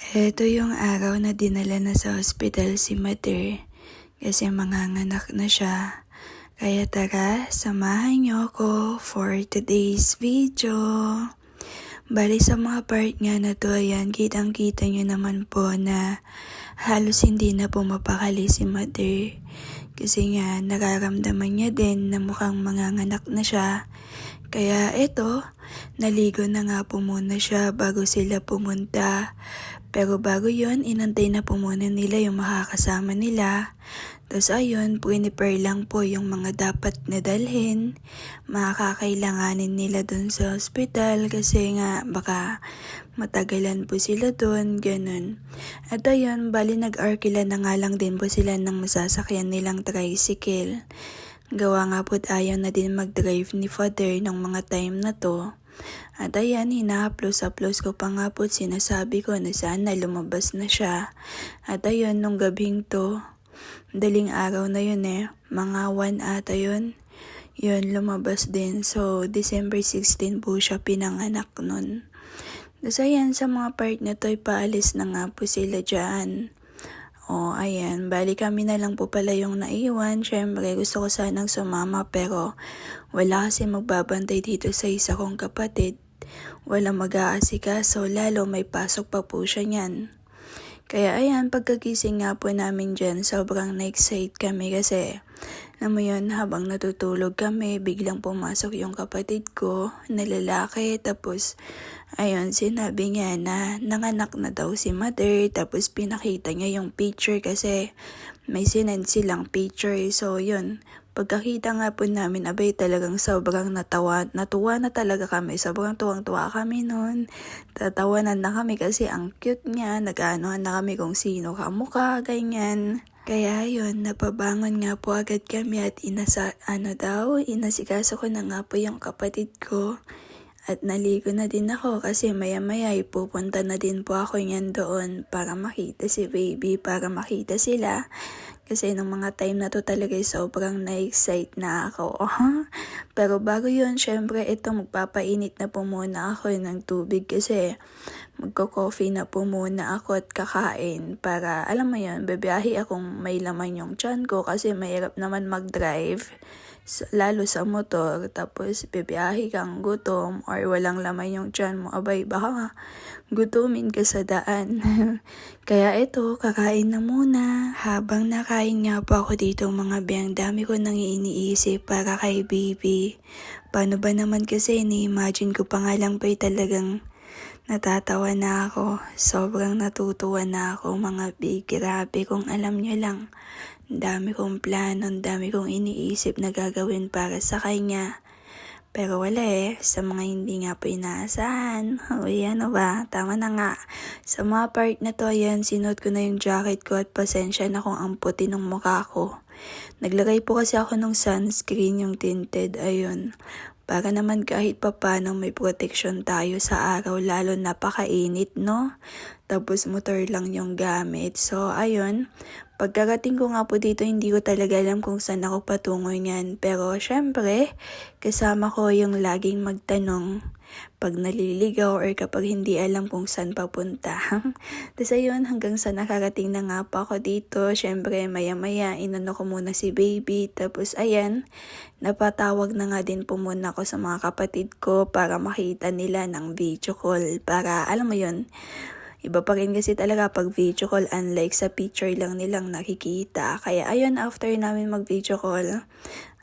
Ito yung araw na dinala na sa ospital si Mother kasi manganganak na siya. Kaya tara, samahan niyo ako for today's video. Bali sa mga part nga na to, ayan, kitang-kita nyo naman po na halos hindi na po mapakali si Mother. Kasi nga, nararamdaman niya din na mukhang manganganak na siya. Kaya eto, naligo na nga po muna siya bago sila pumunta. Pero bago yon, inantay na po muna nila yung makakasama nila. Tapos ayun, prepare lang po yung mga dapat na dalhin, mga kakailanganin nila dun sa hospital kasi nga baka matagalan po sila dun, ganun. At ayun, bali nag-arkila na nga lang din po sila ng masasakyan nilang tricycle. Gawa nga po't ayaw na din mag-drive ni Father ng mga time na to. At ayan, hina-upload ko pa nga po't sinasabi ko na sana lumabas na siya. At ayun, nung gabing to, daling araw na yun mga 1 ata yun. Yun, lumabas din. So, December 16 po siya pinanganak nun. Tapos ayan, sa mga part na to, paalis na nga po sila dyan. O, ayan, bali kami na lang po pala yung naiwan. Syempre, gusto ko sanang sumama pero wala kasi magbabantay dito sa isa kong kapatid. Wala mag-aasikaso, lalo may pasok pa po siya niyan. Kaya ayan, pagkagising nga po namin dyan, sobrang na-excite kami kasi alam mo yun, habang natutulog kami, biglang pumasok yung kapatid ko na lalaki. Tapos, ayun, sinabi niya na nanganak na daw si Mother. Tapos, pinakita niya yung picture kasi may sinend silang picture. So, yun, pagkakita nga po namin, abay talagang sobrang natuwa na talaga kami. Sobrang tuwang-tuwa kami noon. Tatawanan na kami kasi ang cute niya. Nag-aanohan na kami kung sino kamukha, ganyan. Kaya yun, napabangon nga po agad kami at inasikaso ko na nga po yung kapatid ko. At naligo na din ako kasi maya-maya ipupunta na din po ako niyan doon para makita si baby, para makita sila. Kasi nung mga time na to talaga sobrang na-excite na ako. Pero bago yun, syempre ito magpapainit na po muna ako ng tubig kasi magko-coffee na po muna ako at kakain para alam mo yun, bebiyahe akong may laman yung tiyan ko kasi mahirap naman mag-drive. Lalo sa motor, tapos bibiyahe kang gutom or walang laman yung tiyan mo, abay baka gutumin ka sa daan. Kaya ito, kakain na muna. Habang nakain nga po ako dito mga biyang, dami ko nang iniisip para kay baby. Paano ba naman kasi, ni-imagine ko pa nga lang pa talagang natatawa na ako. Sobrang natutuwa na ako mga big. Grabe kung alam niyo lang. Dami kong plano, dami kong iniisip na gagawin para sa kanya. Pero wala sa mga hindi nga po inaasahan. Uy, ano ba? Tama na nga. Sa mga part na to, ayan, sinuot ko na yung jacket ko at pasensya na kung ang puti ng mukha ko. Naglagay po kasi ako ng sunscreen, yung tinted, ayun. Para naman kahit papano may protection tayo sa araw, lalo napakainit, no? Tapos motor lang yung gamit. So, ayun. Pagkarating ko nga po dito, hindi ko talaga alam kung saan ako patungo niyan. Pero, syempre, kasama ko yung laging magtanong pag naliligaw or kapag hindi alam kung saan papunta. Tapos ayun, hanggang sa nakarating na nga pa ako dito. Syempre, maya-maya, inano ko muna si baby. Tapos, ayan, napatawag na nga din po muna ako sa mga kapatid ko para makita nila ng video call. Para, alam mo yun, iba pa rin kasi talaga pag video call, unlike sa picture lang nilang nakikita. Kaya ayun, after namin mag video call,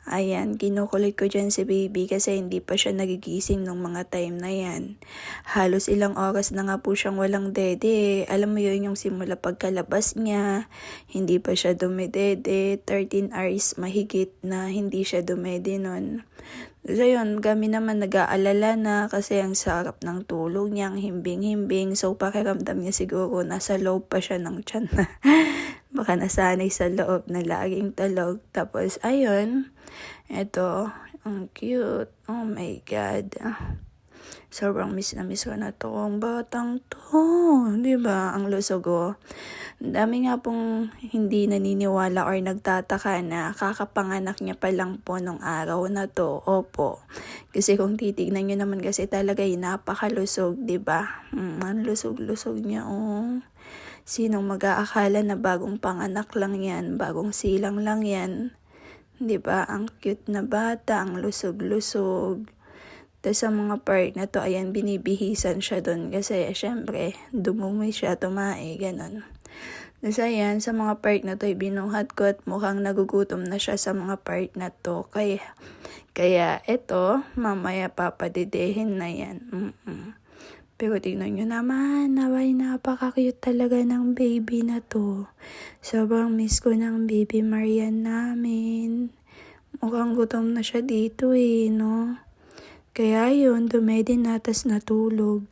ayan, kinukulit ko dyan si baby kasi hindi pa siya nagigising nung mga time na yan. Halos ilang oras na nga po siyang walang dede. Alam mo yun, yung simula pagkalabas niya, hindi pa siya dumedede. 13 hours mahigit na hindi siya dumede nun. So yun, kami naman nag-aalala na kasi ang sarap ng tulog niya, ang himbing-himbing. So pakiramdam niya siguro nasa loob pa siya ng tiyan na baka nasanay sa loob na laging talog. Tapos ayun, eto, ang cute. Oh my God. Sobrang miss na miss ko na to. Ang batang to. Diba? Ang lusog ko. Ang dami nga pong hindi naniniwala or nagtataka na kakapanganak niya pa lang po nung araw na to. Opo. Kasi kung titignan nyo naman kasi talaga napakalusog, diba? Ang lusog-lusog niya, oh. Sinong mag-aakala na bagong panganak lang yan, bagong silang lang yan. Diba? Ang cute na bata, ang lusog-lusog. Tapos sa mga part na to, ayan, binibihisan siya doon kasi syempre, dumumi siya, tumae, ganun. Tapos ayan, sa mga part na to, binuhat ko at mukhang nagugutom na siya sa mga part na to. Kaya eto, mamaya papadidehin na yan. Pero tingnan nyo naman, napaka-cute talaga ng baby na to. Sobrang miss ko ng baby Marian namin. Mukhang gutom na siya dito no? Kaya yun, dumedi na tas natulog.